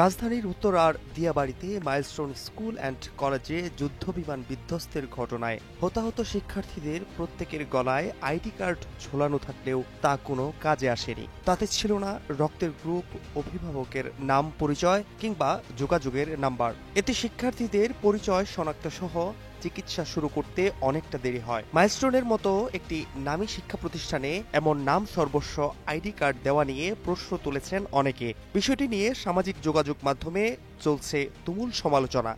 রাজধানীর উত্তরার দিয়াবাড়িতে milestone school and কলেজে যুদ্ধবিমান বিধ্বস্তের ঘটনায় হতাহত শিক্ষার্থীদের প্রত্যেকের গলায় আইডি কার্ড ঝোলানো থাকলেও তা কোনো কাজে আসেনি। তাতে ছিল না রক্তের গ্রুপ, অভিভাবকের নাম পরিচয় কিংবা যোগাযোগের নাম্বার। এতে শিক্ষার্থীদের পরিচয় শনাক্ত সহ চিকিৎসা শুরু করতে অনেকটা দেরি হয়। মাইলস্টোনের মতো একটি নামী শিক্ষা প্রতিষ্ঠানে এমন নাম সর্বস্ব আইডি কার্ড দেওয়া নিয়ে প্রশ্ন তুলেছেন অনেকে। বিষয়টি নিয়ে সামাজিক যোগাযোগ মাধ্যমে চলছে তুমুল সমালোচনা।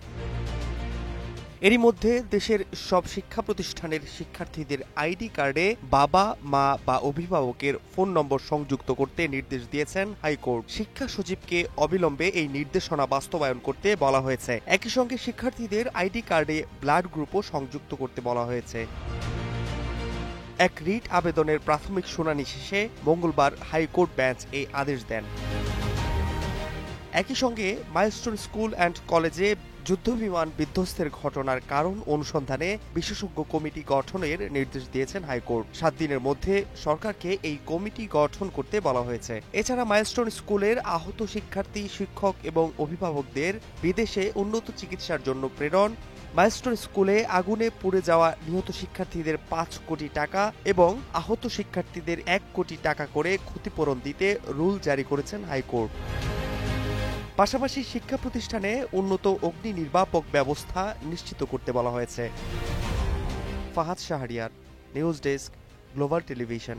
এরই মধ্যে দেশের সব শিক্ষা প্রতিষ্ঠানের শিক্ষার্থীদের আইডি কার্ডে বাবা, মা বা অভিভাবকের ফোন নম্বর সংযুক্ত করতে নির্দেশ দিয়েছেন হাইকোর্ট। শিক্ষা সচিবকে অবিলম্বে এই নির্দেশনা বাস্তবায়ন করতে বলা হয়েছে। একই সঙ্গে শিক্ষার্থীদের আইডি কার্ডে ব্লাড গ্রুপও সংযুক্ত করতে বলা হয়েছে। এক রিট আবেদনের প্রাথমিক শুনানি শেষে মঙ্গলবার হাইকোর্ট বেঞ্চ এই আদেশ দেন। একই সঙ্গে মাইলস্টোন স্কুল অ্যান্ড কলেজে যুদ্ধবিমান বিধ্বস্তের ঘটনার কারণ অনুসন্ধানে বিশেষজ্ঞ কমিটি গঠনের নির্দেশ দিয়েছেন হাইকোর্ট। 7 দিনের মধ্যে সরকারকে এই কমিটি গঠন করতে বলা হয়েছে। এছাড়া মাইলস্টোন স্কুলের আহত শিক্ষার্থী, শিক্ষক এবং অভিভাবকদের বিদেশে উন্নত চিকিৎসার জন্য প্রেরণ, মাইলস্টোন স্কুলে আগুনে পুড়ে যাওয়া নিহত শিক্ষার্থীদের 5 কোটি টাকা এবং আহত শিক্ষার্থীদের 1 কোটি টাকা করে ক্ষতিপূরণ দিতে রুল জারি করেছেন হাইকোর্ট। পাশাপাশি শিক্ষা প্রতিষ্ঠানে উন্নত অগ্নি নির্বাপক ব্যবস্থা নিশ্চিত করতে বলা হয়েছে। Fahad Shahriar, news desk, global television.